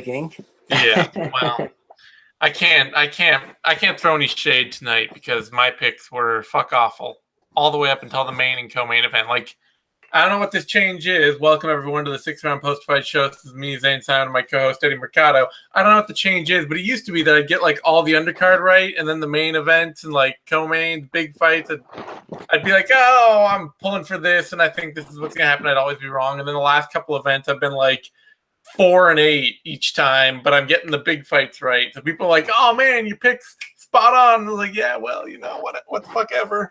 picking. Yeah, well, I can't throw any shade tonight because my picks were fuck awful all the way up until the main and co-main event. Like, I don't know what this change is. Welcome everyone to the 6th-round post-fight show. This is me, Zane Sound, and my co-host Eddie Mercado. I don't know what the change is, but it used to be that I'd get like all the undercard right, and then the main events and like co-main big fights. I'd be like, oh, I'm pulling for this, and I think this is what's gonna happen. I'd always be wrong. And then the last couple events, I've been like 4 and 8 each time, but I'm getting the big fights right. So people are like, oh man, your picks spot on. I was like, yeah, well, you know what the fuck ever.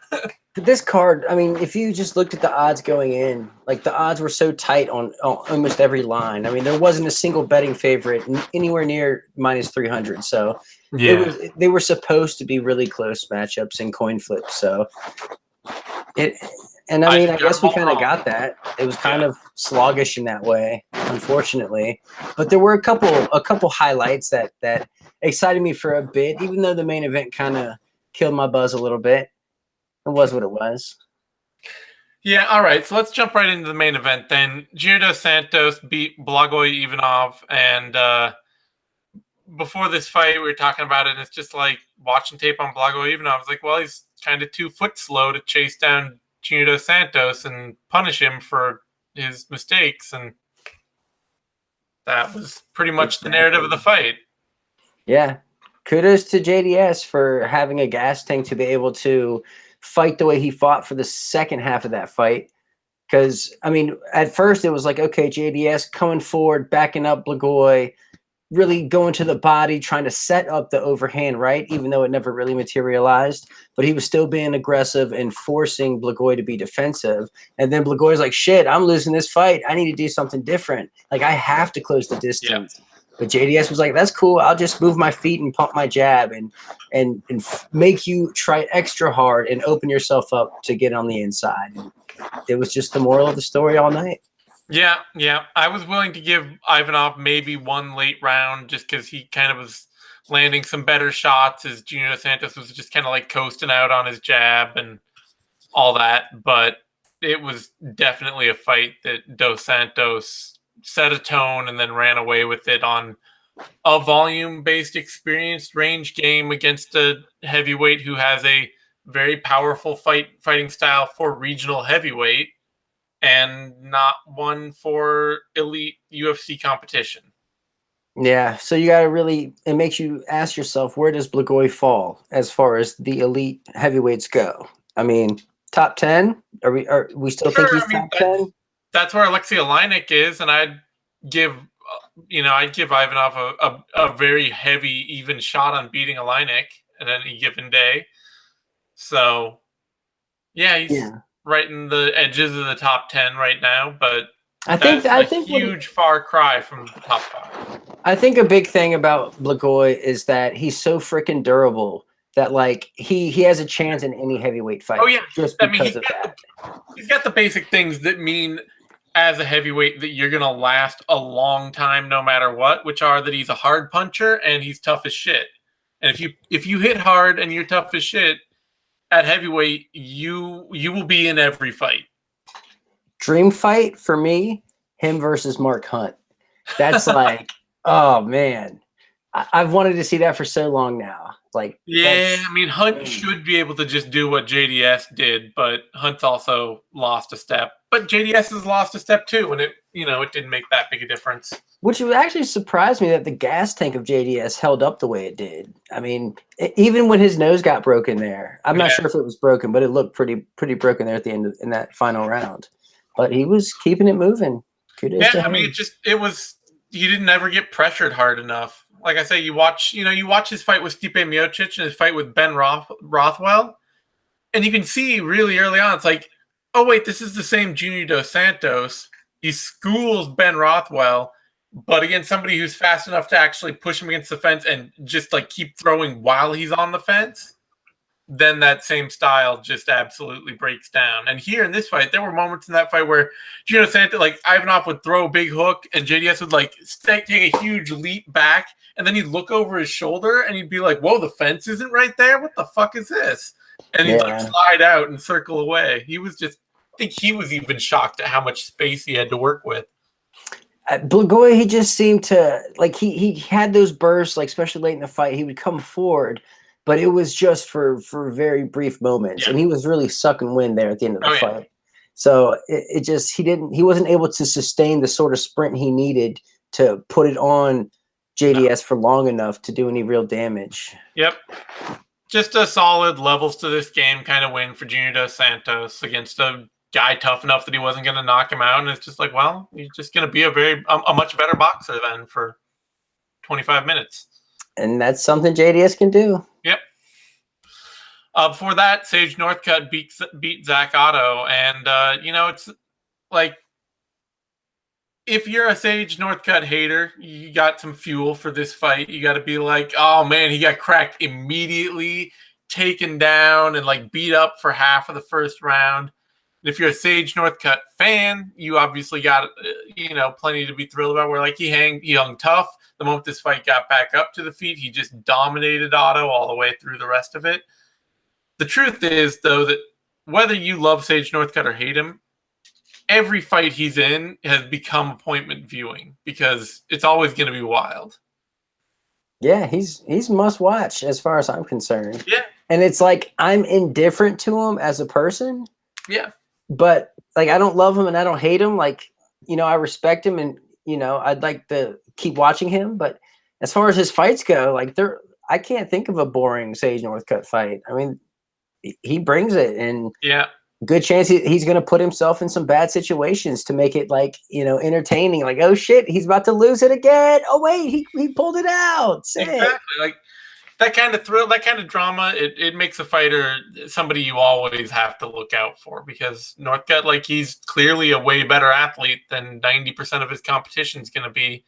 This card, I mean, if you just looked at the odds going in, like the odds were so tight on almost every line. I mean, there wasn't a single betting favorite anywhere near minus 300. So they were supposed to be really close matchups and coin flips. So I guess we kind of got that. It was kind of sluggish in that way, unfortunately. But there were a couple highlights that excited me for a bit, even though the main event kind of killed my buzz a little bit. It was what it was. Yeah, all right. So let's jump right into the main event then. Jody Santos beat Blagoy Ivanov, and before this fight, we were talking about it, and it's just like watching tape on Blagoy Ivanov. I was like, well, he's kind of 2 foot slow to chase down Jody Santos and punish him for his mistakes, and that was pretty much the narrative of the fight. Yeah. Kudos to JDS for having a gas tank to be able to fight the way he fought for the second half of that fight. Because, I mean, at first it was like, okay, JDS coming forward, backing up Blagoy, really going to the body, trying to set up the overhand, right? Even though it never really materialized. But he was still being aggressive and forcing Blagoy to be defensive. And then Blagoy's like, shit, I'm losing this fight. I need to do something different. Like, I have to close the distance. Yeah. But JDS was like, that's cool. I'll just move my feet and pump my jab and make you try extra hard and open yourself up to get on the inside. And it was just the moral of the story all night. Yeah. I was willing to give Ivanov maybe one late round just because he kind of was landing some better shots as Junior Santos was just kind of like coasting out on his jab and all that. But it was definitely a fight that Dos Santos set a tone and then ran away with it on a volume-based experienced range game against a heavyweight who has a very powerful fighting style for regional heavyweight and not one for elite UFC competition. Yeah, so you got to really, it makes you ask yourself, where does Blagoy fall as far as the elite heavyweights go? I mean, top 10? Are we still think he's top 10? That's where Alexei Oleinik is, and I'd give Ivanov a very heavy, even shot on beating Oleinik at any given day. So, yeah, he's right in the edges of the top 10 right now, but I think a huge far cry from the top 5. I think a big thing about Blagoy is that he's so freaking durable that like he has a chance in any heavyweight fight. Oh yeah, just because of that. He's got the basic things that mean as a heavyweight that you're gonna last a long time no matter what, which are that he's a hard puncher and he's tough as shit. And if you hit hard and you're tough as shit at heavyweight, you will be in every fight. Dream fight for me, him versus Mark Hunt. That's like, oh man, I've wanted to see that for so long now. Like, yeah, I mean, Hunt should be able to just do what JDS did, but Hunt's also lost a step. But JDS has lost a step too, and it didn't make that big a difference. Which would actually surprise me that the gas tank of JDS held up the way it did. I mean, even when his nose got broken there, I'm not sure if it was broken, but it looked pretty broken there at the end in that final round. But he was keeping it moving. Kudos to him. I mean, he didn't ever get pressured hard enough. Like I say, you watch his fight with Stipe Miocic and his fight with Ben Rothwell, and you can see really early on, it's like, oh wait, this is the same Junior Dos Santos. He schools Ben Rothwell, but against somebody who's fast enough to actually push him against the fence and just like keep throwing while he's on the fence, then that same style just absolutely breaks down. And here in this fight, there were moments in that fight where Junior Dos Santos, like Ivanov would throw a big hook and JDS would like take a huge leap back, and then he'd look over his shoulder and he'd be like, whoa, the fence isn't right there? What the fuck is this? And he'd like slide out and circle away. I think he was even shocked at how much space he had to work with. Blagoy, he just seemed to like he had those bursts, like especially late in the fight, he would come forward, but it was just for very brief moments, Yeah. and he was really sucking wind there at the end of the Oh, yeah. fight. So it just he wasn't able to sustain the sort of sprint he needed to put it on JDS for long enough to do any real damage. Yep. Just a solid levels to this game kind of win for Junior Dos Santos against a guy tough enough that he wasn't going to knock him out. And it's just like, well, you're just going to be a much better boxer then for 25 minutes. And that's something JDS can do. Yep. Before that, Sage Northcutt beat Zach Otto. And, it's like, if you're a Sage Northcutt hater, you got some fuel for this fight. You got to be like, oh man, he got cracked immediately, taken down, and like beat up for half of the first round. And if you're a Sage Northcutt fan, you obviously got plenty to be thrilled about. Where like he hung tough. The moment this fight got back up to the feet, he just dominated Otto all the way through the rest of it. The truth is, though, that whether you love Sage Northcutt or hate him, every fight he's in has become appointment viewing because it's always going to be wild. Yeah, he's must watch as far as I'm concerned. Yeah. And it's like I'm indifferent to him as a person. Yeah. But like I don't love him and I don't hate him. Like, I respect him and I'd like to keep watching him. But as far as his fights go, like I can't think of a boring Sage Northcutt fight. I mean, he brings it, and yeah, good chance he's going to put himself in some bad situations to make it like entertaining. Like, oh shit, he's about to lose it again. Oh wait, he pulled it out. Sick. Exactly. Like that kind of thrill, that kind of drama. It makes a fighter somebody you always have to look out for because Northcutt, like he's clearly a way better athlete than 90% of his competition is going to be,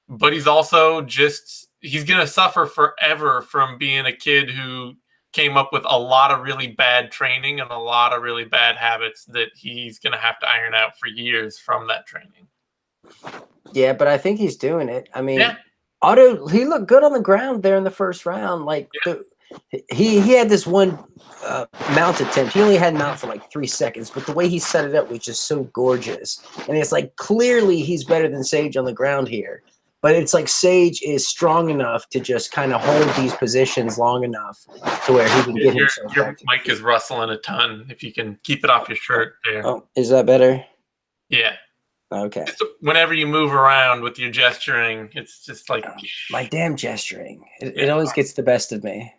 but he's also he's going to suffer forever from being a kid who came up with a lot of really bad training and a lot of really bad habits that he's going to have to iron out for years from that training. Yeah, but I think he's doing it. I mean, yeah. Otto, he looked good on the ground there in the first round. Like he had this one mount attempt. He only had mount for like 3 seconds, but the way he set it up was just so gorgeous. And it's like clearly he's better than Sage on the ground here. But it's like Sage is strong enough to just kind of hold these positions long enough to where he can get himself your back. Mic is rustling a ton. If you can keep it off your shirt there. Oh, is that better? Yeah. Okay. Just whenever you move around with your gesturing, it's just like my damn gesturing. It always gets the best of me.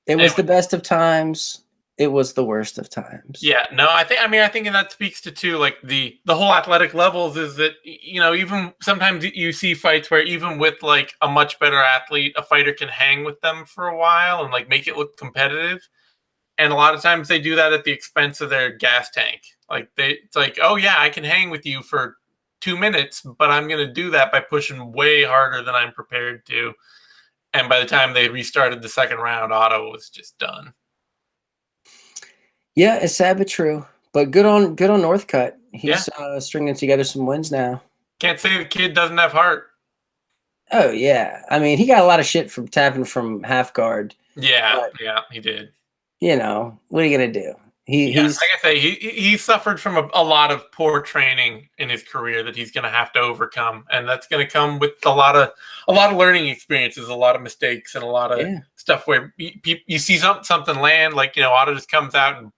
It was the best of times. It was the worst of times. Yeah, no, I think that speaks to too, like the whole athletic levels is that, even sometimes you see fights where even with like a much better athlete, a fighter can hang with them for a while and like make it look competitive. And a lot of times they do that at the expense of their gas tank. Like it's like, oh yeah, I can hang with you for 2 minutes, but I'm going to do that by pushing way harder than I'm prepared to. And by the time they restarted the second round, Otto was just done. Yeah, it's sad but true. But good on Northcutt. He's stringing together some wins now. Can't say the kid doesn't have heart. Oh yeah, I mean he got a lot of shit from tapping from half guard. Yeah, he did. What are you gonna do? He's like I say, he suffered from a lot of poor training in his career that he's going to have to overcome, and that's going to come with a lot of learning experiences, a lot of mistakes, and a lot of stuff where you see something land, like Otto just comes out and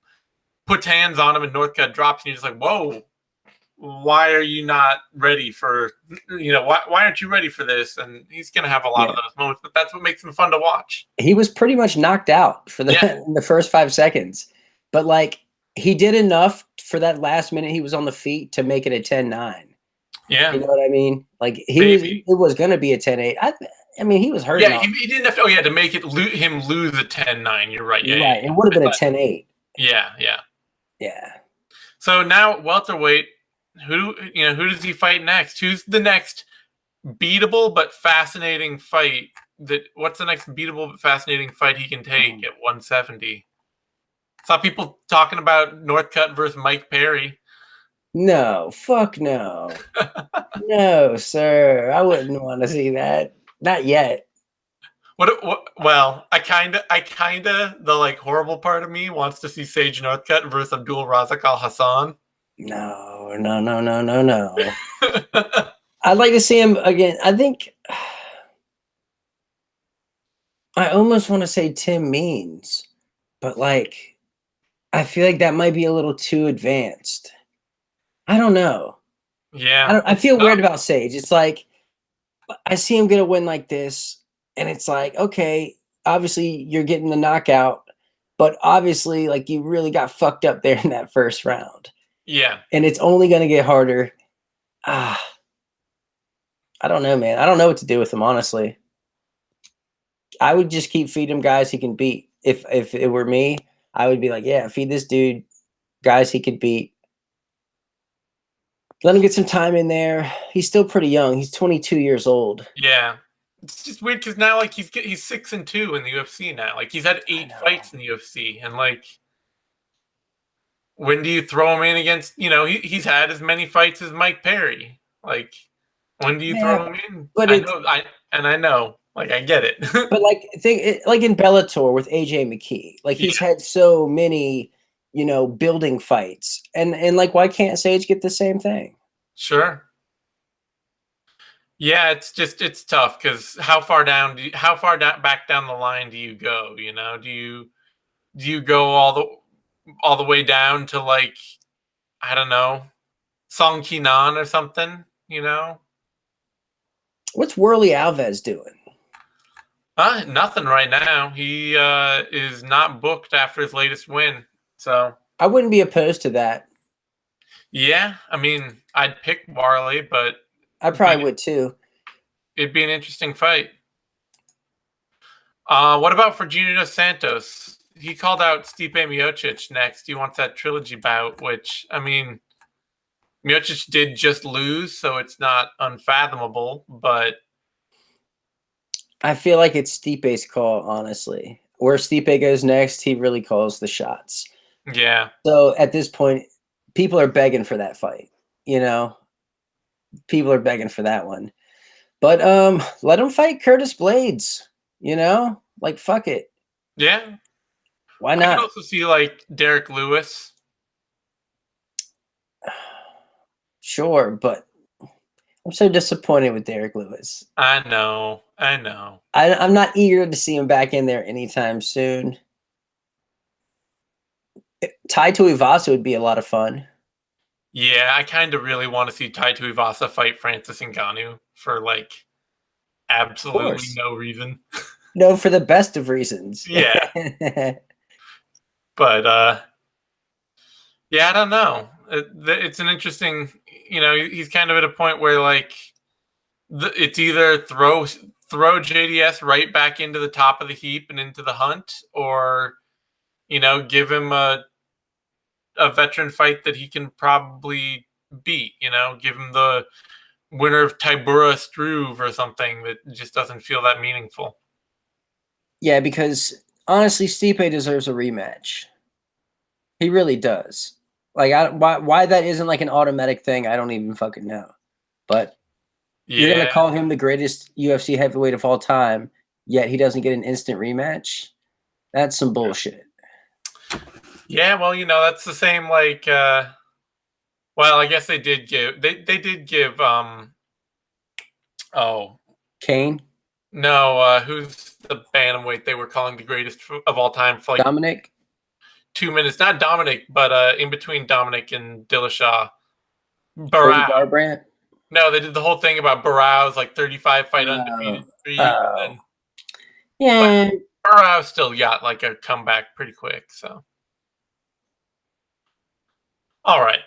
puts hands on him, and Northcutt drops, and you're just like, whoa. Why are you not ready for, why aren't you ready for this? And he's going to have a lot of those moments, but that's what makes him fun to watch. He was pretty much knocked out for in the first 5 seconds, but like he did enough for that last minute he was on the feet to make it a 10-9. Yeah. You know what I mean? Like it was going to be a 10-8. I mean, he was hurt. Yeah, he didn't have to, to make it him lose a 10-9. You're right. Yeah, right. It would have been a 10-8. Yeah. Yeah. So now welterweight, who does he fight next? Who's the next beatable but fascinating fight? What's the next beatable but fascinating fight he can take at 170? Saw people talking about Northcutt versus Mike Perry. No, fuck no. No, sir. I wouldn't want to see that. Not yet. What? Well, I kinda, the like horrible part of me wants to see Sage Northcutt versus Abdul Razak Al Hassan. No, No. I'd like to see him again. I think I almost want to say Tim Means, but like I feel like that might be a little too advanced. I don't know. Yeah, I it's feel weird tough. about Sage. It's like I see him get a win like this, and it's like, okay, obviously you're getting the knockout, but obviously like you really got fucked up there in that first round. Yeah, And it's only gonna get harder. Ah, I don't know, man. I don't know what to do with him, honestly. I would just keep feeding him guys he can beat. If it were me, I would be like, yeah, feed this dude guys he could beat. Let him get some time in there. He's still pretty young. He's 22 years old. yeah. It's just weird because now like he's 6-2 in the UFC now. Like he's had I 8 know. fights in the UFC, and like when do you throw him in against? He's had as many fights as Mike Perry. Like when do you Yeah, throw him in? but I it's know I know. Like I get it. but like in Bellator with AJ McKee, like he's Yeah, had so many, building fights, and like why can't Sage get the same thing? sure. Yeah, it's tough because how far back down the line do you go? Do you go all the way down to like I don't know Song Kinan or something? What's Worley Alves doing? Nothing right now. He is not booked after his latest win. So I wouldn't be opposed to that. yeah, I mean I'd pick Warley, but I it'd be, probably would too. it'd be an interesting fight. What about for Junior Dos Santos? He called out Stipe Miocic next. He wants that trilogy bout, which I mean Miocic did just lose, so it's not unfathomable. But I feel like it's Stipe's call, honestly. Where Stipe goes next, he really calls the shots. yeah, So at this point, people are begging for that fight. You know, people are begging for that one. But let him fight Curtis Blades. Like fuck it. yeah. Why I could not? also see like Derek Lewis. Sure, but I'm so disappointed with Derek Lewis. I know. I'm not eager to see him back in there anytime soon. Tai Tuivasa would be a lot of fun. Yeah, I kind of really want to see Tai Tuivasa fight Francis Ngannou for like Of absolutely course. no reason. No, for the best of reasons. Yeah, but yeah, I don't know. It's an interesting. He's kind of at a point where like it's either throw JDS right back into the top of the heap and into the hunt, or give him a veteran fight that he can probably beat. Give him the winner of Tybura Struve or something that just doesn't feel that meaningful. Yeah, because honestly, Stipe deserves a rematch. He really does. Like, why that isn't like an automatic thing, I don't even fucking know. But you're gonna Yeah, call him the greatest UFC heavyweight of all time, yet he doesn't get an instant rematch? That's some bullshit. yeah. Well, that's the same. Like, well, I guess they did give. Oh Kane, no, who's the bantamweight they were calling the greatest of all time for like Dominic, 2 minutes? Not Dominic, but in between Dominic and Dillashaw, Cody Barao. Garbrandt. No, they did the whole thing about Barao's like 35 fight Oh, undefeated streak, and oh, then but yeah. Barao still got like a comeback pretty quick. So, all right.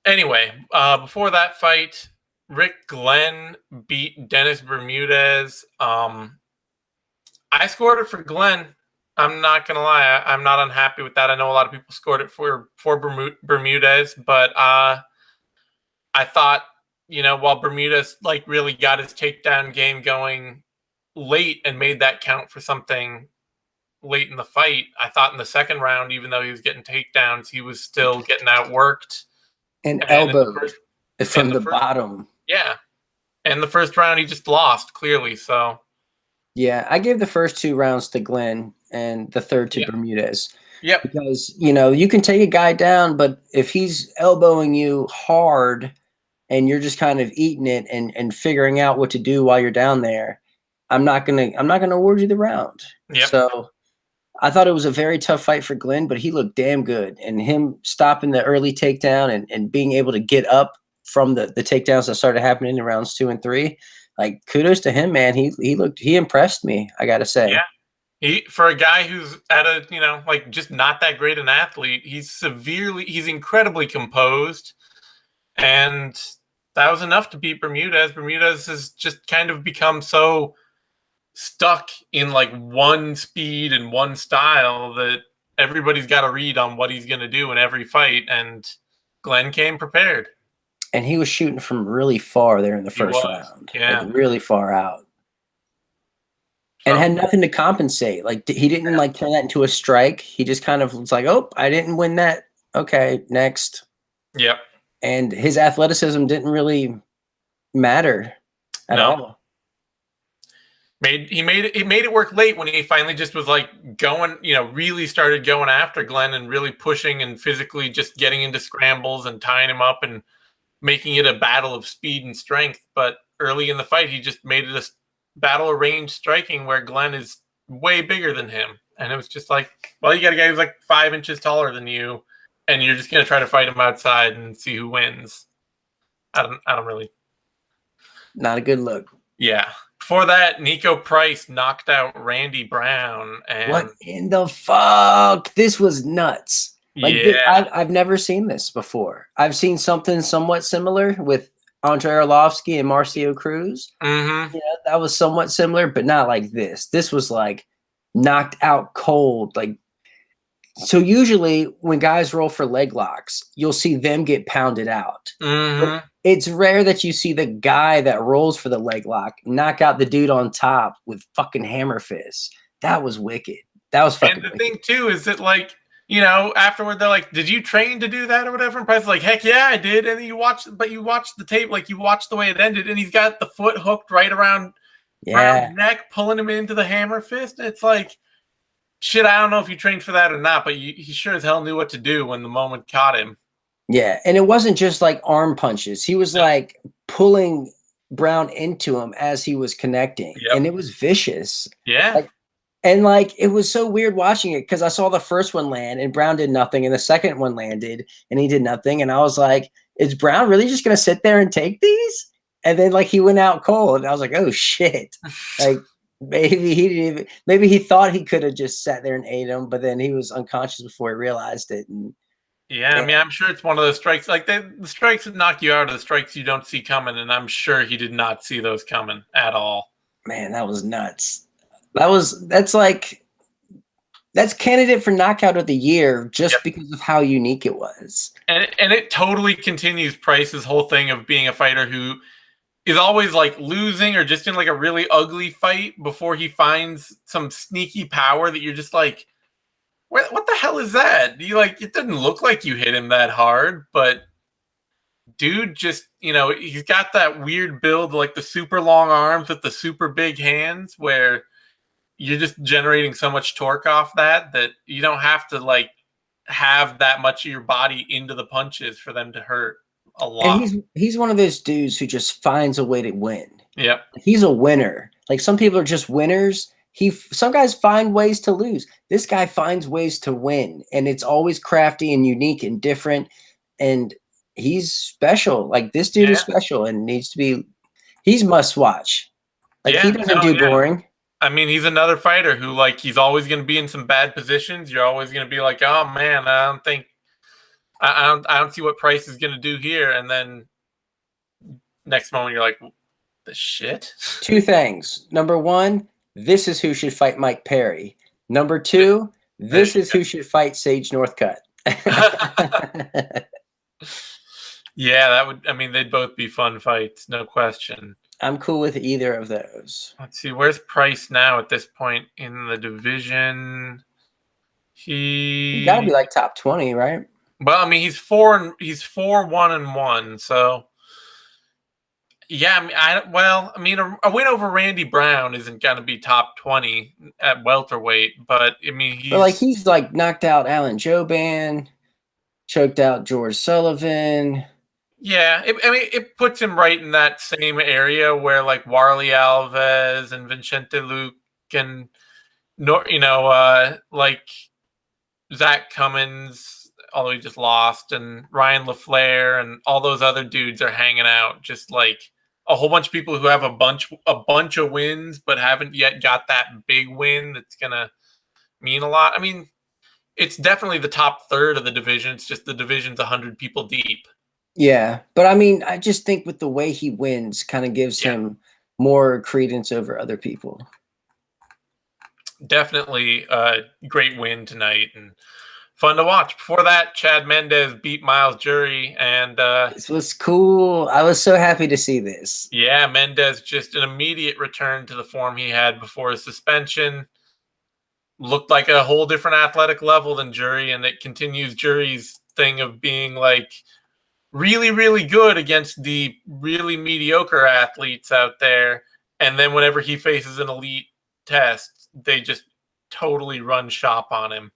Anyway, before that fight, Rick Glenn beat Dennis Bermudez. I scored it for Glenn. I'm not gonna lie, I'm not unhappy with that. I know a lot of people scored it for Bermudez, but I thought while Bermudez like really got his takedown game going late and made that count for something late in the fight, I thought in the second round, even though he was getting takedowns, he was still getting outworked. And And in the elbowed first, in from the the first, bottom. yeah, and the first round he just lost clearly. So Yeah, I gave the first 2 rounds to Glenn and the third to yeah, Bermudez. Yep. Because, you can take a guy down, but if he's elbowing you hard and you're just kind of eating it and figuring out what to do while you're down there, I'm not gonna award you the round. Yep. So I thought it was a very tough fight for Glenn, but he looked damn good. And him stopping the early takedown and being able to get up from the takedowns that started happening in rounds 2 and 3, like kudos to him, man. He impressed me, I gotta say. Yeah. For a guy who's at a, like just not that great an athlete, he's incredibly composed. And that was enough to beat Bermudez. Bermudez has just kind of become so stuck in like one speed and one style that everybody's got to read on what he's going to do in every fight. And Glenn came prepared. And he was shooting from really far there in the first round, yeah, like really far out. And had nothing to compensate. Like he didn't like turn that into a strike. He just kind of was like, "Oh, I didn't win that. Okay, next." Yep. And his athleticism didn't really matter at all. He made it work late when he finally just was like going, really started going after Glenn and really pushing and physically just getting into scrambles and tying him up and making it a battle of speed and strength. But early in the fight, he just made it a battle of range striking where Glenn is way bigger than him. And it was just like, well, you got a guy who's like 5 inches taller than you, and you're just going to try to fight him outside and see who wins. I don't really. Not a good look. Yeah. Before that, Nico Price knocked out Randy Brown. And what in the fuck? This was nuts. Like, I've never seen this before. I've seen something somewhat similar with Andre Arlovsky and Marcio Cruz. Mm-hmm. That was somewhat similar, but not like this. This was like knocked out cold. Like, so usually when guys roll for leg locks, you'll see them get pounded out. Mm-hmm. It's rare that you see the guy that rolls for the leg lock knock out the dude on top with fucking hammer fists. That was wicked. That was fucking wicked. And the thing too is that like, afterward they're like, did you train to do that or whatever? And Price is like, heck yeah, I did. And then you watch the tape, like you watch the way it ended, and he's got the foot hooked right around Brown's neck, pulling him into the hammer fist. And it's like, shit, I don't know if you trained for that or not, but he sure as hell knew what to do when the moment caught him. Yeah, and it wasn't just like arm punches. He was like pulling Brown into him as he was connecting, and it was vicious. Yeah. And it was so weird watching it because I saw the first one land and Brown did nothing, and the second one landed and he did nothing, and I was like, "Is Brown really just gonna sit there and take these?" And then he went out cold, and I was like, "Oh shit!" Maybe he didn't even. Maybe he thought he could have just sat there and ate him, but then he was unconscious before he realized it. And yeah, I mean, I'm sure it's one of those strikes. Like the strikes that knock you out are the strikes you don't see coming, and I'm sure he did not see those coming at all. Man, that was nuts. That's candidate for knockout of the year just because of how unique it was. And it totally continues Price's whole thing of being a fighter who is always like losing or just in like a really ugly fight before he finds some sneaky power that you're just like, what the hell is that? It doesn't look like you hit him that hard, but dude just, he's got that weird build, like the super long arms with the super big hands where you're just generating so much torque off that you don't have to have that much of your body into the punches for them to hurt a lot. And he's one of those dudes who just finds a way to win. Yep. He's a winner. Like some people are just winners. Some guys find ways to lose. This guy finds ways to win, and it's always crafty and unique and different. And he's special. Like this dude is special and needs to be. He's must watch. He doesn't do boring. I mean, he's another fighter who he's always going to be in some bad positions. You're always going to be like, oh man, I don't see what Price is going to do here. And then next moment you're like, the shit. Two things. Number one, this is who should fight Mike Perry. Number two, this is who should fight Sage Northcutt. Yeah, they'd both be fun fights, no question. I'm cool with either of those. Let's see, where's Price now at this point in the division? He gotta be top 20, right? Well, I mean, he's 4-1-1, so Yeah, a win over Randy Brown isn't going to be top 20 at welterweight, but I mean, But like he's like knocked out Alan Jouban, choked out George Sullivan. yeah, it puts him right in that same area where like Warley Alves and Vicente Luque and like Zach Cummins, although he just lost, and Ryan LaFleur and all those other dudes are hanging out, just like a whole bunch of people who have a bunch of wins but haven't yet got that big win that's gonna mean a lot. I mean, it's definitely the top third of the division. It's just the division's 100 people deep. Yeah, but I mean, I just think with the way he wins, kind of gives Yeah, him more credence over other people. definitely a great win tonight and fun to watch. Before that, Chad Mendes beat Miles Jury, and This was cool. I was so happy to see this. yeah, Mendes just an immediate return to the form he had before his suspension. Looked like a whole different athletic level than Jury, and it continues Jury's thing of being like really, really good against the really mediocre athletes out there. And then whenever he faces an elite test, they just totally run shop on him.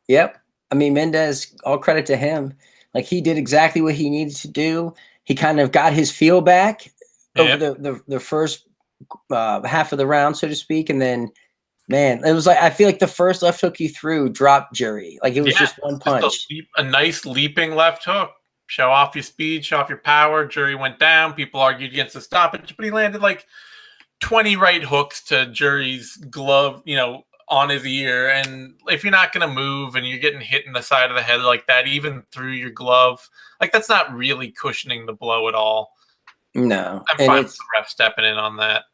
Yep. I mean, Mendes, all credit to him. Like he did exactly what he needed to do. He kind of got his feel back over Yeah. the first half of the round, so to speak, and then man, it was like I feel like the first left hook you threw dropped Jury. Like it was Yeah. just one Just punch. a nice leaping left hook. Show off your speed, show off your power. Jury went down. People argued against the stoppage, but he landed like 20 right hooks to Jury's glove, on his ear. And if you're not going to move and you're getting hit in the side of the head like that, even through your glove, like that's not really cushioning the blow at all. No, I'm and fine with it's the ref stepping in on that.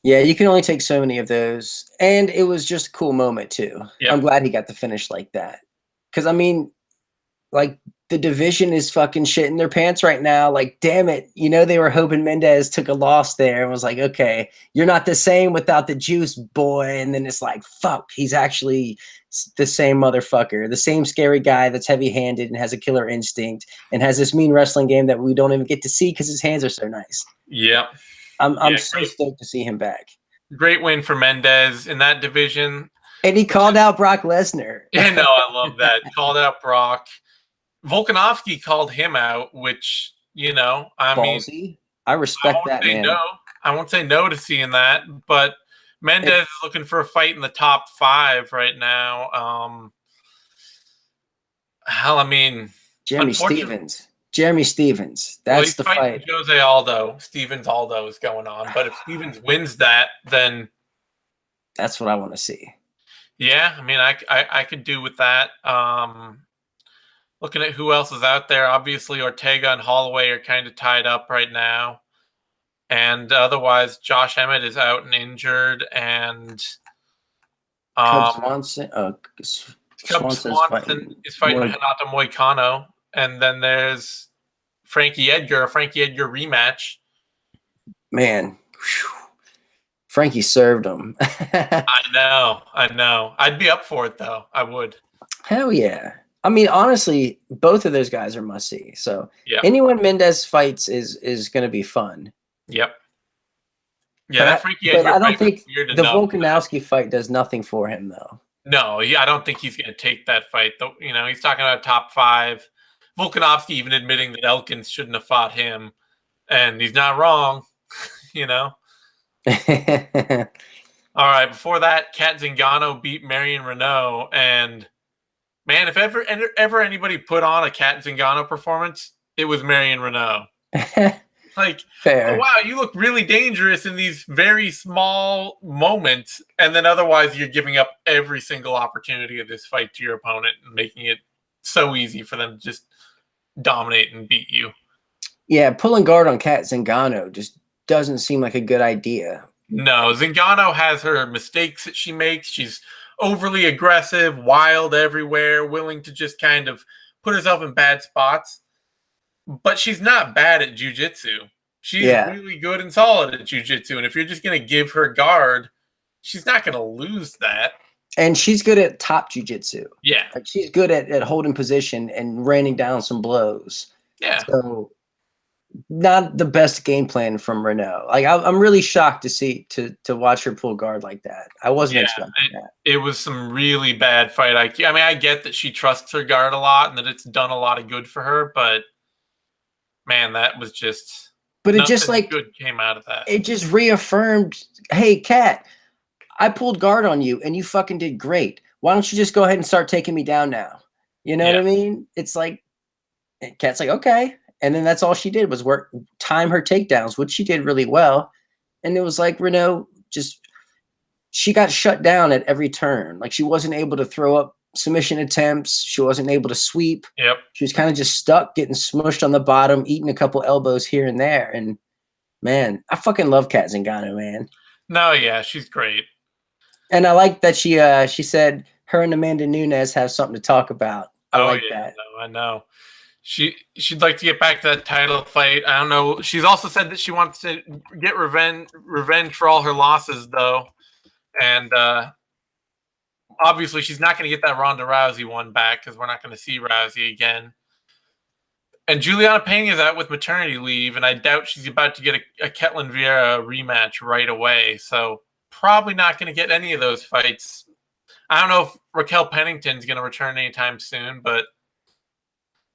yeah, you can only take so many of those, and it was just a cool moment too. I'm Yep. glad he got the finish like that, because I mean, like the division is fucking shitting their pants right now. Like, damn it, they were hoping Mendes took a loss there and was like, okay, you're not the same without the juice, boy. And then it's like, fuck, he's actually the same motherfucker, the same scary guy that's heavy-handed and has a killer instinct and has this mean wrestling game that we don't even get to see because his hands are so nice. Yep. I'm Yeah. so stoked to see him back. Great win for Mendes in that division. And he called out Brock Lesnar. Yeah, no, I love that. Called out Brock. Volkanovski called him out, which, I mean, Ballsy. I I respect won't that say no. man. I won't say no to seeing that, but Mendes is looking for a fight in the top 5 right now. Hell, I mean, Jeremy unfortunately, Stevens. Jeremy Stevens. well, That's he's the fighting fight. Jose Aldo. Stevens Aldo is going on, but if Stevens wins that, then That's what I want to see. yeah, I mean, I could do with that. Looking at who else is out there, obviously Ortega and Holloway are kind of tied up right now. And otherwise, Josh Emmett is out and injured, and Cub um, Swanson. Cub Swanson's Swanson is fighting Hinata Moicano, and then there's Frankie Edgar, a Frankie Edgar rematch. Man, whew. Frankie served him. I know. I'd be up for it though. I would. Hell yeah. I mean, honestly, both of those guys are must see. So Yep. anyone Mendes fights is going to be fun. Yep. Yeah, that Frankie But Edgar I don't fight was think weird the enough. Volkanovski fight does nothing for him though. No, yeah, I don't think he's going to take that fight. Though, he's talking about top 5. Volkanovski even admitting that Elkins shouldn't have fought him, and he's not wrong. All right. Before that, Kat Zingano beat Marion Reneau, and man, if ever anybody put on a Kat Zingano performance, it was Marion Reneau. Like, Fair. oh, wow, you look really dangerous in these very small moments, and then otherwise you're giving up every single opportunity of this fight to your opponent and making it so easy for them to just dominate and beat you. Yeah, pulling guard on Kat Zingano just doesn't seem like a good idea. No, Zingano has her mistakes that she makes. She's overly aggressive, wild everywhere, willing to just kind of put herself in bad spots. But she's not bad at jiu-jitsu. She's really good and solid at jiu-jitsu. And if you're just going to give her guard, she's not going to lose that. And she's good at top jiu-jitsu. Yeah. Like she's good at holding position and raining down some blows. Yeah. So not the best game plan from Reneau. Like I'm really shocked to watch her pull guard like that. I wasn't Yeah, expecting that. it was some really bad fight IQ. I mean, I get that she trusts her guard a lot and that it's done a lot of good for her, but man, that was just But it just nothing like good came out of that. it just reaffirmed, hey, Kat, I pulled guard on you and you fucking did great. Why don't you just go ahead and start taking me down now? You know what Yeah. I mean? It's like Kat's like, okay. And then that's all she did was work time her takedowns, which she did really well. And it was like Reneau just she got shut down at every turn. Like she wasn't able to throw up submission attempts. She wasn't able to sweep. Yep. She was kind of just stuck, getting smushed on the bottom, eating a couple elbows here and there. And man, I fucking love Kat Zingano, man. No, yeah, she's great. And I like that she said her and Amanda Nunes have something to talk about. I like that. No, I know. She'd like to get back to that title fight. I don't know. She's also said that she wants to get revenge for all her losses, though, and obviously she's not going to get that Ronda Rousey one back because we're not going to see Rousey again. And Juliana Peña's out with maternity leave, and I doubt she's about to get a Ketlin Vieira rematch right away. So probably not going to get any of those fights. I don't know if Raquel Pennington's going to return anytime soon, but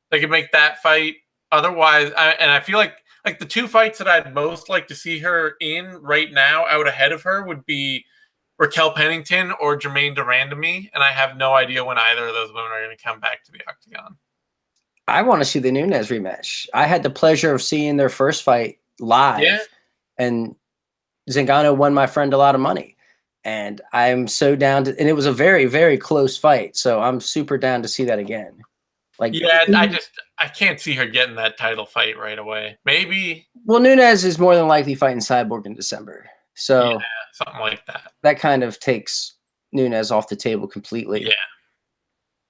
they could make that fight. Otherwise, I feel like the two fights that I'd most like to see her in right now, out ahead of her, would be Raquel Pennington or Jermaine Durandamy, and I have no idea when either of those women are going to come back to the octagon. I want to see the Nunes rematch. I had the pleasure of seeing their first fight live, and Zingano won my friend a lot of money. And I'm so down to, and it was a very, very close fight. So I'm super down to see that again. Like, yeah, I can't see her getting that title fight right away. Maybe. Well, Nunes is more than likely fighting Cyborg in December. So yeah, something like that. That kind of takes Nunes off the table completely. Yeah.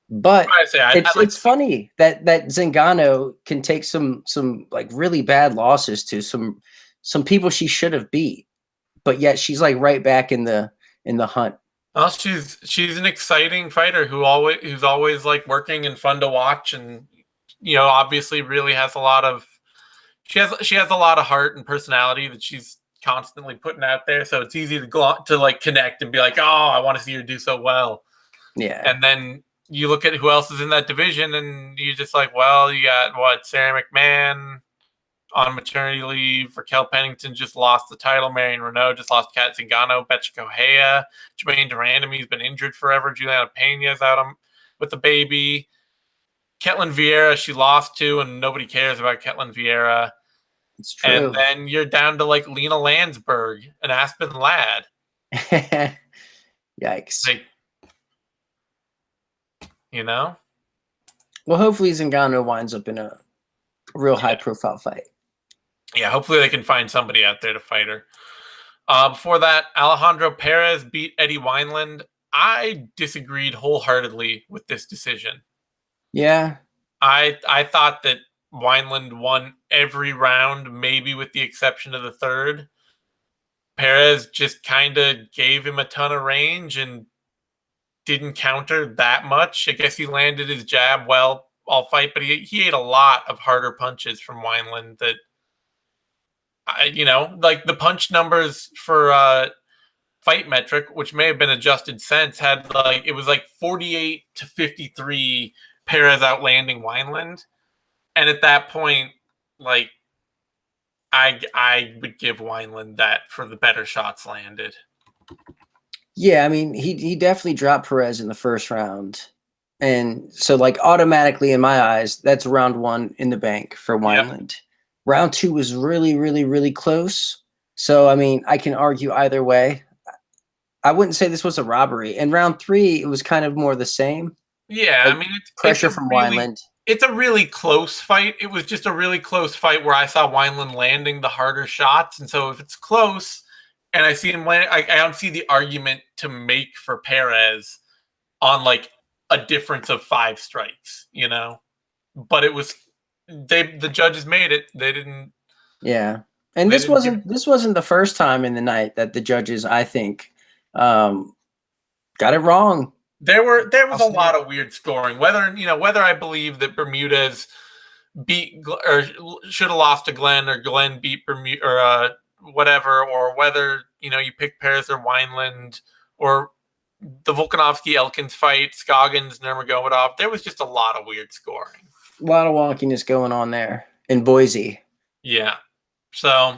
But it's funny that Zingano can take some like really bad losses to some people she should have beat, but yet she's like right back in the hunt. Well, she's an exciting fighter who's always like working and fun to watch, and obviously really has a lot of she has a lot of heart and personality that she's constantly putting out there. So it's easy to go to like connect and be like, oh, I want to see her do so well. Yeah, and then you look at who else is in that division, and you're just like, well, you got Sarah McMahon on maternity leave. Raquel Pennington just lost the title. Marion Reneau just lost Kat Zingano. Betcha Correia. Jermaine Durandamy's been injured forever. Juliana Peña's out with the baby. Ketlin Vieira, she lost to, and nobody cares about Ketlin Vieira. It's true. And then you're down to like Lena Landsberg and Aspen Ladd. Yikes. Like, Well, hopefully Zingano winds up in a real high-profile fight. Yeah, hopefully they can find somebody out there to fight her. Before that, Alejandro Perez beat Eddie Wineland. I disagreed wholeheartedly with this decision. Yeah. I thought that Wineland won every round, maybe with the exception of the third. Perez just kind of gave him a ton of range and didn't counter that much. I guess he landed his jab well all fight, but he ate a lot of harder punches from Wineland that, like the punch numbers for Fight Metric, which may have been adjusted since, had like, it was like 48-53 Perez outlanding Wineland. And at that point, like, I would give Wineland that for the better shots landed. Yeah, I mean, he definitely dropped Perez in the first round. And so, like, automatically in my eyes, that's round one in the bank for Wineland. Yep. Round two was really, really, really close. So, I mean, I can argue either way. I wouldn't say this was a robbery. In round three, it was kind of more the same. Yeah, like, I mean, it's pressure from Wineland. It's a really close fight. It was just a really close fight where I saw Wineland landing the harder shots. And so if it's close and I see him land, I don't see the argument to make for Perez on like a difference of 5 strikes, but it was, the judges made it. They didn't. Yeah. And this wasn't the first time in the night that the judges, I think, got it wrong. There was a lot of weird scoring. Whether I believe that Bermudez or should have lost to Glenn, or Glenn beat Bermuda, or whatever, or whether you pick Perez or Wineland, or the Volkanovski Elkins fight, Scoggins Nurmagomedov. There was just a lot of weird scoring. A lot of wonkiness going on there in Boise. Yeah. So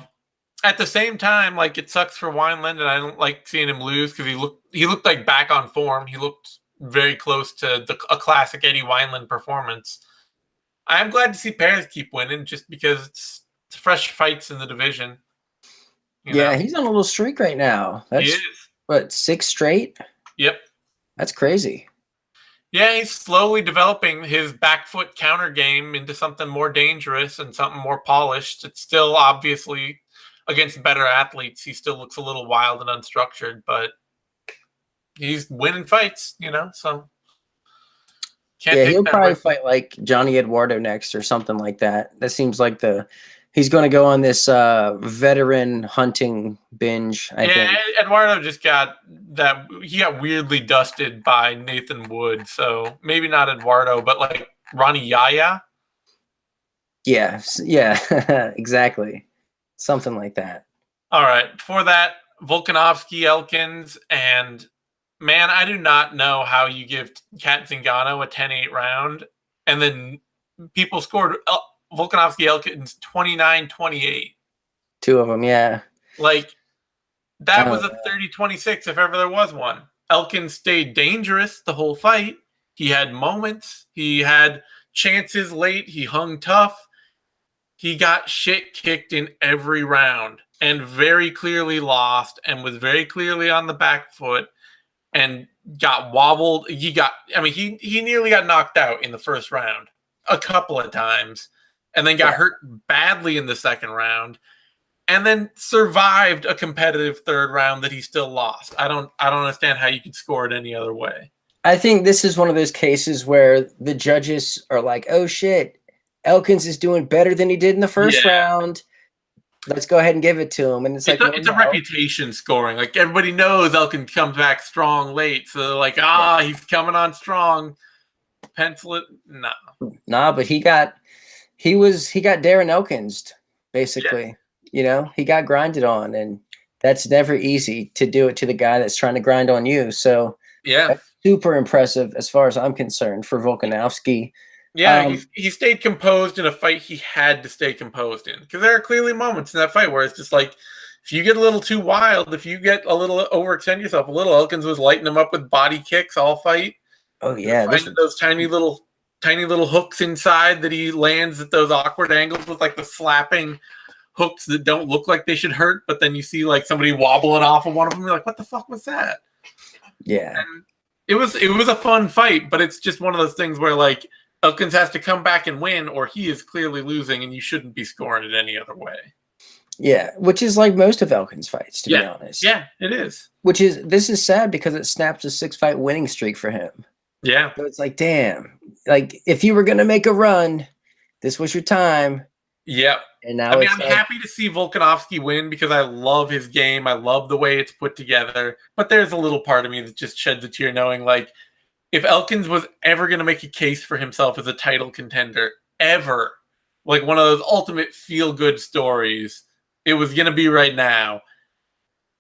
at the same time, like, it sucks for Wineland, and I don't like seeing him lose because he looked like back on form. He looked very close to a classic Eddie Wineland performance. I'm glad to see Perez keep winning just because it's fresh fights in the division. Yeah, he's on a little streak right now. That's what, 6 straight? Yep. That's crazy. Yeah, he's slowly developing his back foot counter game into something more dangerous and something more polished. It's still obviously against better athletes. He still looks a little wild and unstructured, but he's winning fights, so can't take he'll that probably away. fight like Johnny Eduardo next or something like that. That seems like he's going to go on this veteran hunting binge, I think. Eduardo just got weirdly dusted by Nathan Wood, so maybe not Eduardo, but like Ronnie Yaya. Yeah, exactly. Something like that. All right, before that, Volkanovski, Elkins, and man, I do not know how you give Kat Zingano a 10-8 round, and then people scored Volkanovski, Elkins 29-28. 2 of them, yeah. Like, that was a 30-26 if ever there was one. Elkins stayed dangerous the whole fight. He had moments. He had chances late. He hung tough. He got shit kicked in every round and very clearly lost and was very clearly on the back foot and got wobbled. He nearly got knocked out in the first round a couple of times and then got hurt badly in the second round. And then survived a competitive third round that he still lost. I don't understand how you could score it any other way. I think this is one of those cases where the judges are like, "Oh shit, Elkins is doing better than he did in the first round. Let's go ahead and give it to him." And it's a reputation scoring. Like, everybody knows Elkins comes back strong late, so they're like, he's coming on strong. Pencil it. Nah, but he got Darren Elkins basically. Yeah. He got grinded on, and that's never easy to do it to the guy that's trying to grind on you. So that's super impressive as far as I'm concerned for Volkanovski. Yeah, he stayed composed in a fight he had to stay composed in, because there are clearly moments in that fight where it's just like, if you get a little too wild, if you get a little overextend yourself a little, Elkins was lighting him up with body kicks all fight. Oh yeah, those tiny little hooks inside that he lands at those awkward angles with like the slapping hooks that don't look like they should hurt, but then you see like somebody wobbling off of one of them. You're like, what the fuck was that? Yeah, and it was a fun fight, but it's just one of those things where like Elkins has to come back and win, or he is clearly losing, and you shouldn't be scoring it any other way. Yeah, which is like most of Elkins' fights, to be honest. Yeah, it is. This is sad because it snaps a 6-fight winning streak for him. Yeah. So it's like, damn, like if you were gonna make a run, this was your time. Yep. And now I'm happy to see Volkanovski win because I love his game. I love the way it's put together. But there's a little part of me that just sheds a tear knowing, like, if Elkins was ever going to make a case for himself as a title contender, ever, like one of those ultimate feel-good stories, it was going to be right now.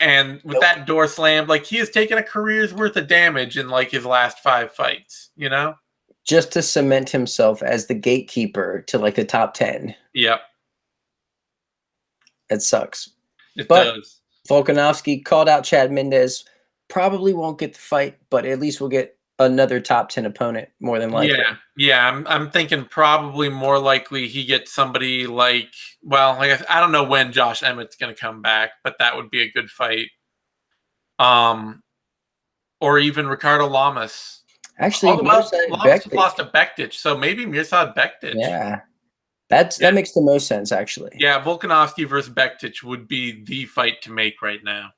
And with that door slammed, like, he has taken a career's worth of damage in, like, his last 5 fights, Just to cement himself as the gatekeeper to, like, the top 10. Yep. It sucks. It does. Volkanovski called out Chad Mendes. Probably won't get the fight, but at least we'll get another top 10 opponent more than likely. Yeah. I'm thinking probably more likely he gets somebody like, well, I don't know when Josh Emmett's going to come back, but that would be a good fight. Or even Ricardo Lamas. Actually, Lamas lost to Bektic, so maybe Mirsad Bektic. Yeah. That makes the most sense, actually. Yeah, Volkanovski versus Bektic would be the fight to make right now.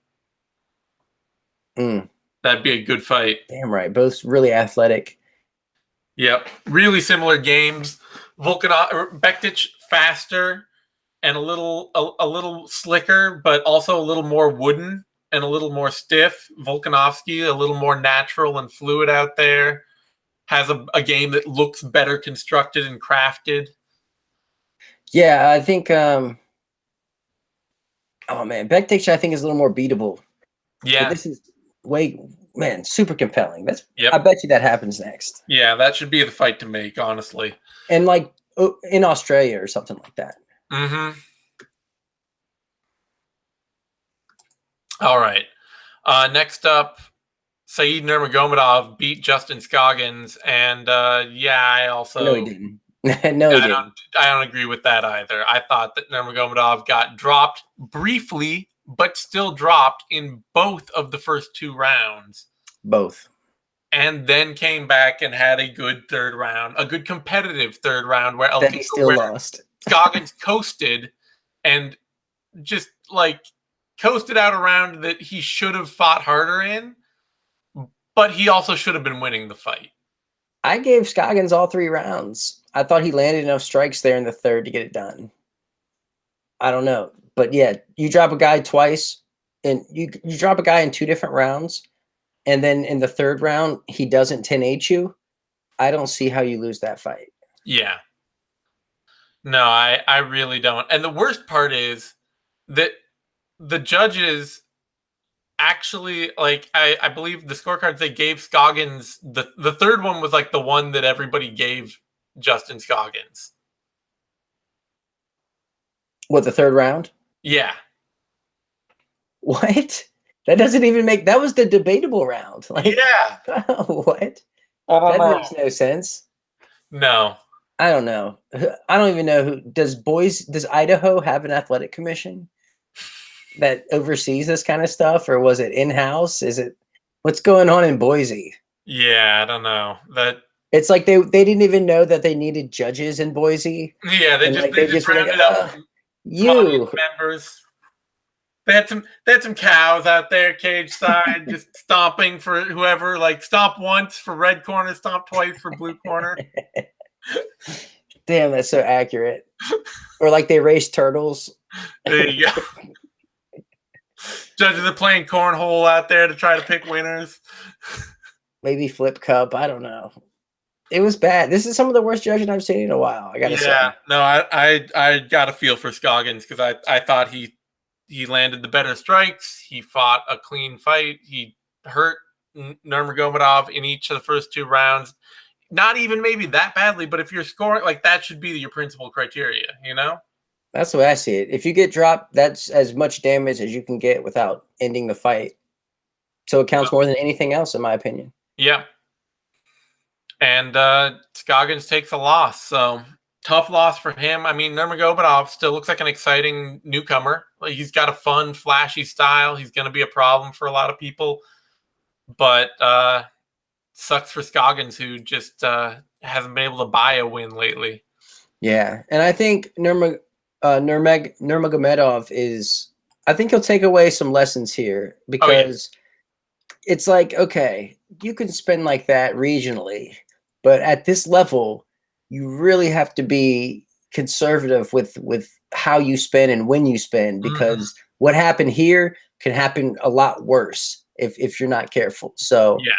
That'd be a good fight. Damn right. Both really athletic. Yep. Really similar games. Bektic faster and a little slicker, but also a little more wooden and a little more stiff. Volkanovski, a little more natural and fluid out there. Has a game that looks better constructed and crafted. Yeah, I think. Oh man, Bektic I think is a little more beatable, but Yeah. this is super compelling. I Yep. bet you that happens next, Yeah, that should be the fight to make, honestly. and like in Australia or something like that. Mm-hmm. All right. Next up, Saeed Nurmagomedov beat Justin Scoggins, and I No, he also didn't. No, he didn't. I don't agree with that either. I thought that Nurmagomedov got dropped briefly, but still dropped in both of the first 2 rounds, Both. and then came back and had a good third round, a good competitive third round That he still where lost. Scoggins coasted and just like coasted out a round that he should have fought harder in, but he also should have been winning the fight. I gave Scoggins all 3 rounds. I thought he landed enough strikes there in the third to get it done. I don't know, but yeah, you drop a guy twice, and you drop a guy in 2 different rounds, and then in the third round he doesn't 10-8 you. I don't see how you lose that fight. Yeah. No, I really don't. And the worst part is that the judges actually, like, I believe the scorecards they gave Scoggins, the third one was like the one that everybody gave Justin Scoggins. What, the third round? Yeah. What? That doesn't even make. That was the debatable round. Like, Yeah. what? I don't That know. makes no sense. No. I don't know. I don't even know who does Idaho have an athletic commission that oversees this kind of stuff, or was it in-house? Is it what's going on in Boise? Yeah, I don't know. That It's like they didn't even know that they needed judges in Boise, yeah, and like they they just just were like, rounded up some audience you. members. They had some cows out there cage side just stomping for whoever, like stomp once for red corner, stomp twice for blue corner. Damn, that's so accurate. Or like they race turtles. There you go. Judges are playing cornhole out there to try to pick winners. Maybe flip cup. I don't know. It was bad. This is some of the worst judging I've seen in a while, I gotta say. Yeah, no, I got a feel for Scoggins because I thought he landed the better strikes. He fought a clean fight. He hurt Nurmagomedov in each of the first 2 rounds. Not even maybe that badly, but if you're scoring, like, that should be your principal criteria, you know? That's the way I see it. If you get dropped, that's as much damage as you can get without ending the fight. So it counts more than anything else, in my opinion. Yeah. And Scoggins takes a loss. So tough loss for him. I mean, Nurmagomedov still looks like an exciting newcomer. Like, he's got a fun, flashy style. He's going to be a problem for a lot of people. But sucks for Scoggins, who just hasn't been able to buy a win lately. Yeah, and I think Nurmagomedov is. I think he'll take away some lessons here because it's like, okay, you can spend like that regionally, but at this level, you really have to be conservative with how you spend and when you spend, because what happened here can happen a lot worse if you're not careful. So Yeah.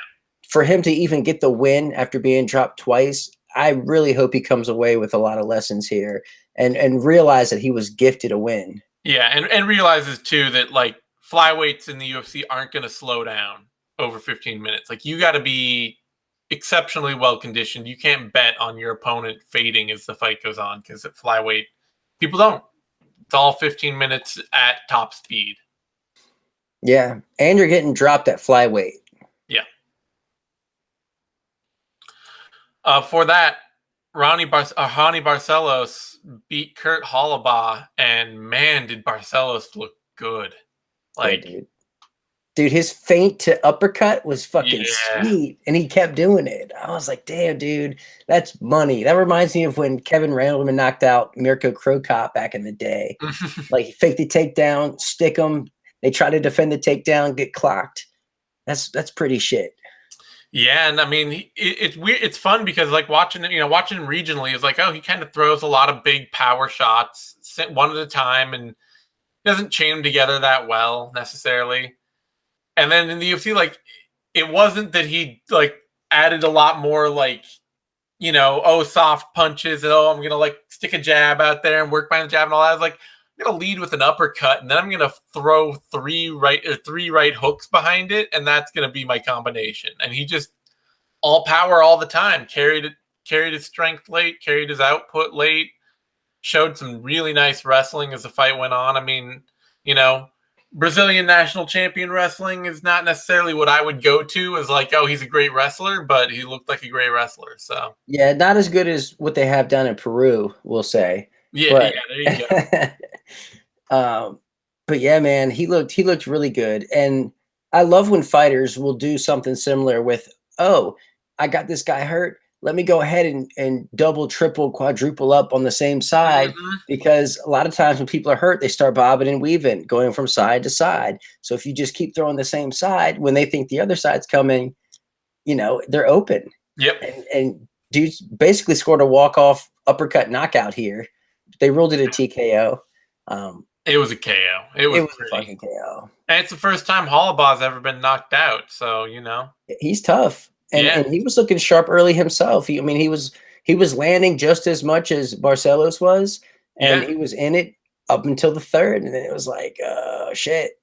for him to even get the win after being dropped twice, I really hope he comes away with a lot of lessons here and realize that he was gifted a win. Yeah, and realizes too that, like, flyweights in the UFC aren't going to slow down over 15 minutes. Like, you got to be exceptionally well conditioned. You can't bet on your opponent fading as the fight goes on, because at flyweight, people don't. It's all 15 minutes at top speed. Yeah, and you're getting dropped at flyweight. Yeah. For that, Ronnie Barcelos beat Kurt Hollabaugh, and man, did Barcelos look good. Like, yeah, dude, his feint to uppercut was fucking yeah. sweet, and he kept doing it. I was like, damn, dude, that's money. That reminds me of when Kevin Randleman knocked out Mirko Krokop back in the day. Like, he faked the takedown, stick him. They try to defend the takedown, get clocked. That's pretty shit. Yeah, and I mean, it's weird. It's fun because, like, watching him regionally is like, oh, he kind of throws a lot of big power shots, one at a time, and doesn't chain them together that well necessarily. And then in the UFC, like, it wasn't that he, like, added a lot more, like, soft punches and I'm gonna like stick a jab out there and work behind the jab and all that. I was like, I'm gonna lead with an uppercut and then I'm gonna throw three right hooks behind it, and that's gonna be my combination. And he just all power all the time, carried his strength late, carried his output late, showed some really nice wrestling as the fight went on. I mean, Brazilian national champion wrestling is not necessarily what I would go to as like, oh, he's a great wrestler, but he looked like a great wrestler. So Yeah, not as good as what they have down in Peru, we'll say. yeah, But there you go. um, but yeah, man, he looked really good. And I love when fighters will do something similar with, oh, I got this guy hurt. Let me go ahead and double, triple, quadruple up on the same side. Mm-hmm. Because a lot of times when people are hurt, they start bobbing and weaving, going from side to side. So if you just keep throwing the same side, when they think the other side's coming, they're open. Yep. And dude basically scored a walk-off uppercut knockout here. They ruled it a TKO. It was a KO. It was a fucking KO. And it's the first time Hollabaw's ever been knocked out. So, He's tough. And he was looking sharp early himself. He was landing just as much as Barcelos was, and he was in it up until the third, and then it was like, shit.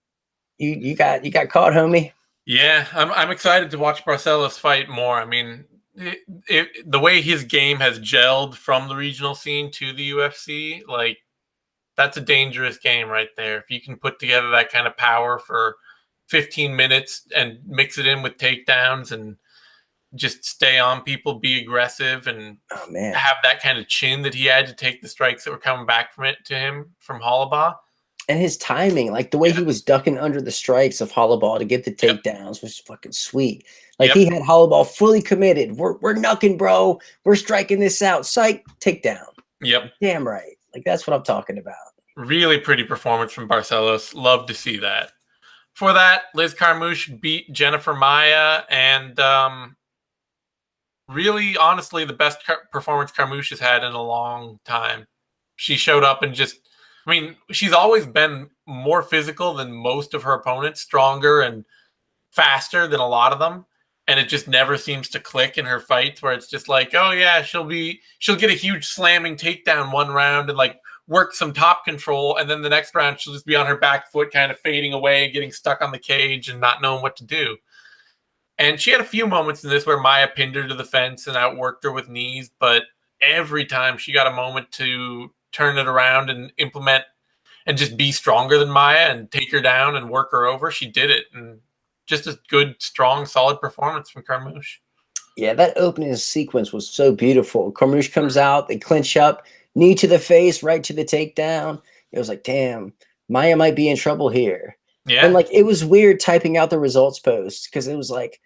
You got caught, homie. Yeah, I'm excited to watch Barcelos fight more. I mean, the way his game has gelled from the regional scene to the UFC, like, that's a dangerous game right there. If you can put together that kind of power for 15 minutes and mix it in with takedowns and just stay on people, be aggressive, and have that kind of chin that he had to take the strikes that were coming back from him from Hollabaugh. And his timing, like the way he was ducking under the strikes of Hollabaugh to get the takedowns was fucking sweet. Like he had Hollabaugh fully committed. We're knucking, bro. We're striking this out. Psych, takedown. Yep. Damn right. Like that's what I'm talking about. Really pretty performance from Barcelos. Love to see that. For that, Liz Carmouche beat Jennifer Maia, and really, honestly, the best performance Carmouche has had in a long time. She showed up and she's always been more physical than most of her opponents, stronger and faster than a lot of them. And it just never seems to click in her fights where it's just like, oh yeah, she'll get a huge slamming takedown one round and like work some top control. And then the next round, she'll just be on her back foot, kind of fading away and getting stuck on the cage and not knowing what to do. And she had a few moments in this where Maia pinned her to the fence and outworked her with knees. But every time she got a moment to turn it around and implement and just be stronger than Maia and take her down and work her over, she did it. And just a good, strong, solid performance from Carmouche. Yeah, that opening sequence was so beautiful. Carmouche comes out, they clinch up, knee to the face, right to the takedown. It was like, damn, Maia might be in trouble here. Yeah. And like it was weird typing out the results post because it was like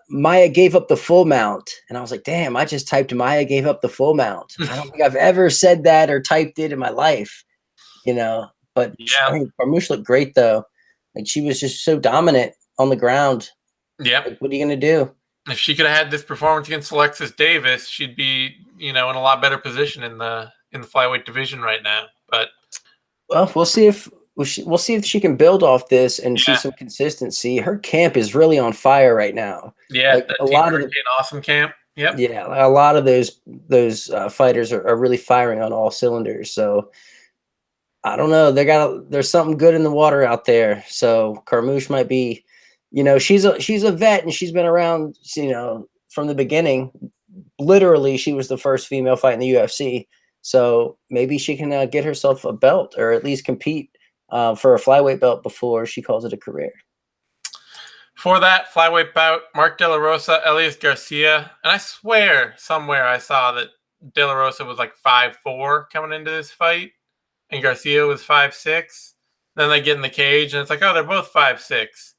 Maia gave up the full mount. And I was like, damn, I just typed Maia gave up the full mount. I don't think I've ever said that or typed it in my life, But I think Carmouche looked great though. Like she was just so dominant on the ground. Yeah. Like, what are you gonna do? If she could have had this performance against Alexis Davis, she'd be, in a lot better position in the flyweight division right now. But we'll see if she can build off this and see some consistency. Her camp is really on fire right now. Yeah, like a lot of awesome camp. Yep. Yeah, a lot of those fighters are really firing on all cylinders. So I don't know. There's something good in the water out there. So Carmouche might be, she's a vet and she's been around, from the beginning. Literally, she was the first female fight in the UFC. So maybe she can get herself a belt or at least compete for a flyweight belt before she calls it a career. For that flyweight bout, Mark De La Rosa, Elias Garcia, and I swear somewhere I saw that De La Rosa was like 5'4" coming into this fight, and Garcia was 5'6". Then they get in the cage, and it's like, oh, they're both 5'6".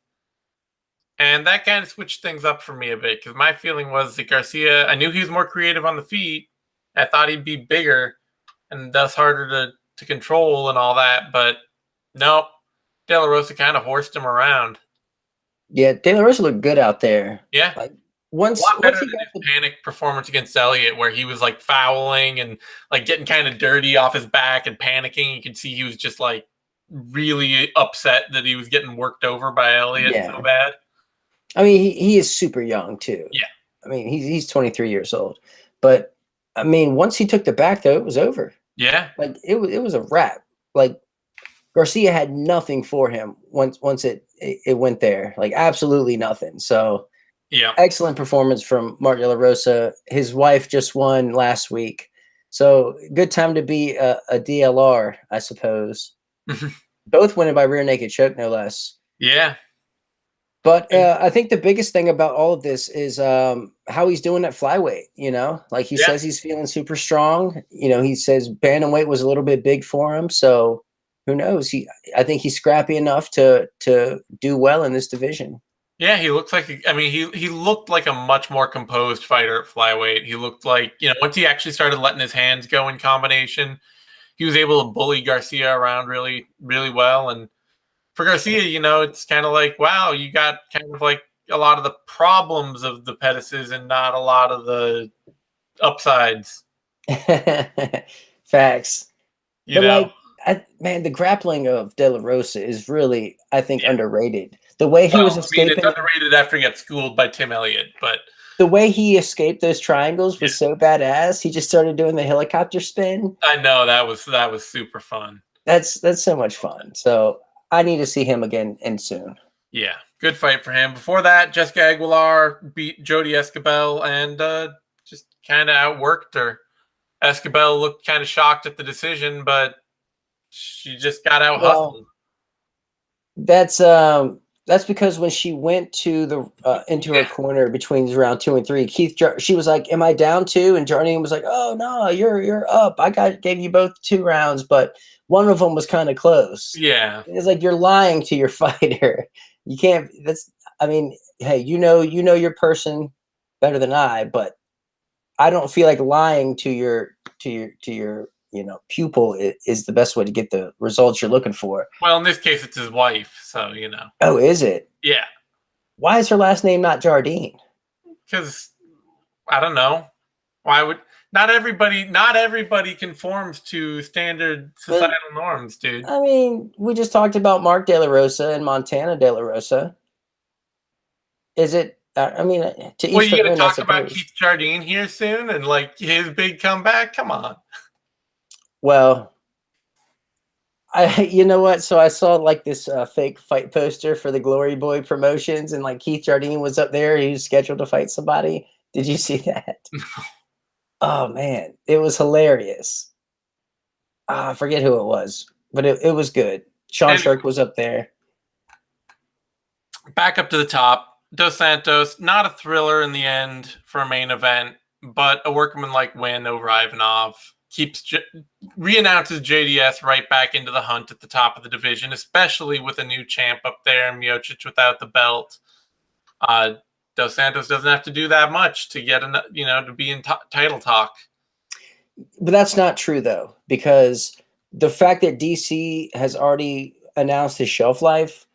And that kind of switched things up for me a bit, because my feeling was that Garcia, I knew he was more creative on the feet. I thought he'd be bigger and thus harder to control and all that, but nope. De La Rosa kind of horsed him around. Yeah, De La Rosa looked good out there. Yeah. Like, a lot better than his panic performance against Elliott, where he was like fouling and like getting kind of dirty off his back and panicking. You could see he was just like really upset that he was getting worked over by Elliott so bad. I mean, he is super young too. Yeah. I mean, he's 23 years old. But I mean, once he took the back, though, it was over. Yeah. Like it was a wrap. Like Garcia had nothing for him once it went there. Like absolutely nothing. So Yeah. excellent performance from Mark De La Rosa. His wife just won last week. So good time to be a DLR, I suppose. Both winning by rear naked choke, no less. Yeah. But I think the biggest thing about all of this is how he's doing at flyweight. You know, like he Yeah. says he's feeling super strong. You know, he says bantamweight was a little bit big for him. So who knows? I think he's scrappy enough to do well in this division. Yeah, he looks like, I mean, he looked like a much more composed fighter at flyweight. He looked like, once he actually started letting his hands go in combination, he was able to bully Garcia around really, really well. And for Garcia, it's kind of like, wow, you got kind of like a lot of the problems of the Pettises and not a lot of the upsides. Facts. You But know? like, man, the grappling of De La Rosa is really, I think, Yeah. underrated. The way he was Well, I mean, it's escaping, underrated after he got schooled by Tim Elliott, but the way he escaped those triangles yeah, was so badass. He just started doing the helicopter spin. I know that was super fun. That's so much fun. So I need to see him again and soon. Yeah, good fight for him. Before that, Jessica Aguilar beat Jody Esquibel and just kind of outworked her. Esquibel looked kind of shocked at the decision, but she just got out Well, hustled. that's because when she went to the into her Yeah, corner between round 2 and 3, she was like, "Am I down 2?" And Jardine was like, "Oh no, you're up. Gave you both 2 rounds, but one of them was kind of close." yeah. It's like you're lying to your fighter. You can't. That's. I mean, hey, you know your person better than I, but I don't feel like lying to your pupil is the best way to get the results you're looking for. Well, in this case, it's his wife, so Oh, is it? yeah. Why is her last name not Jardine? Because I don't know why would not everybody conforms to standard But societal norms, dude. I mean, we just talked about Mark De La Rosa and Montana De La Rosa. Is it? I mean, to Well, each you their going to own, I talk about suppose. Keith Jardine here soon and like his big comeback? Come on. Well, you know what? So I saw like this fake fight poster for the Glory Boy promotions, and like Keith Jardine was up there. He was scheduled to fight somebody. Did you see that? Oh man, it was hilarious. I forget who it was, but it was good. Sean And Shark was up there. back up to the top. Dos Santos, not a thriller in the end for a main event, but a workmanlike win over Ivanov. Reannounces JDS right back into the hunt at the top of the division, especially with a new champ up there, Miocic without the belt. Dos Santos doesn't have to do that much to get to be in title talk. But that's not true though, because the fact that DC has already announced his shelf life,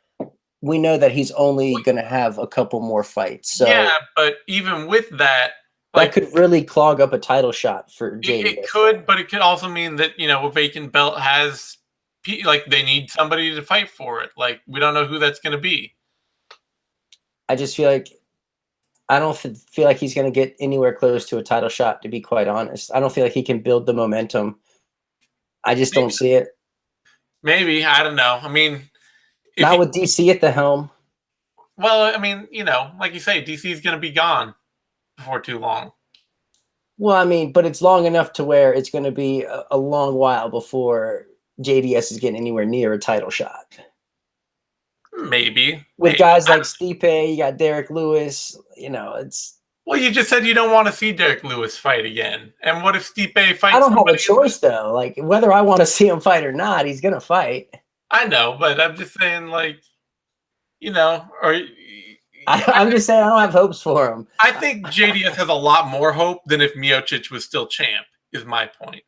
we know that he's only going to have a couple more fights. So Yeah, but even with that, that like could really clog up a title shot for JDS. it could, but it could also mean that a vacant belt has like they need somebody to fight for it. Like we don't know who that's going to be. I just feel like I don't feel like he's going to get anywhere close to a title shot, to be quite honest. I don't feel like he can build the momentum. I just don't see it. Maybe I don't know. I mean, Not with DC at the helm. well, I mean, like you say, DC is going to be gone before too long. Well, I mean, but it's long enough to where it's going to be a long while before JDS is getting anywhere near a title shot. Maybe With guys like Stipe, you got Derek Lewis. It's. Well, you just said you don't want to see Derek Lewis fight again. And what if Stipe fights? I don't have a choice though. Like whether I want to see him fight or not, he's gonna fight. I know, but I'm just saying, like, or I'm just saying I don't have hopes for him. I think JDS has a lot more hope than if Miocic was still champ. Is my point.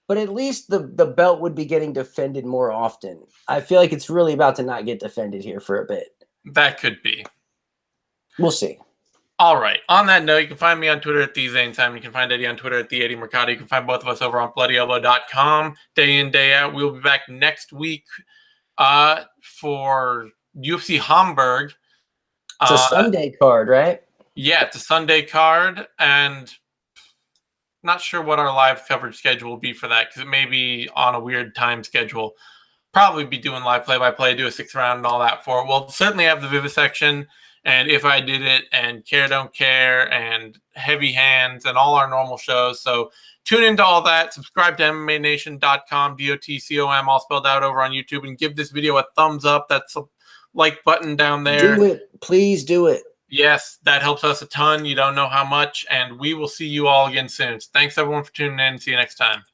But at least the belt would be getting defended more often. I feel like it's really about to not get defended here for a bit. That could be. We'll see. All right. On that note, you can find me on Twitter at TheZaneTime. You can find Eddie on Twitter at the Eddie Mercado. You can find both of us over on BloodyElbow.com. Day in, day out. We'll be back next week for UFC Hamburg. It's a Sunday card, right? Yeah, it's a Sunday card, and not sure what our live coverage schedule will be for that because it may be on a weird time schedule. Probably be doing live play-by-play, do a 6th round and all that for it. We'll certainly have the vivisection and If I Did It and Care Don't Care and Heavy Hands and all our normal shows. So tune into all that. Subscribe to MMANation.com, DOTCOM, all spelled out over on YouTube, and give this video a thumbs up. That's a like button down there. Do it. Please do it. Yes, that helps us a ton. You don't know how much. And we will see you all again soon. Thanks, everyone, for tuning in. See you next time.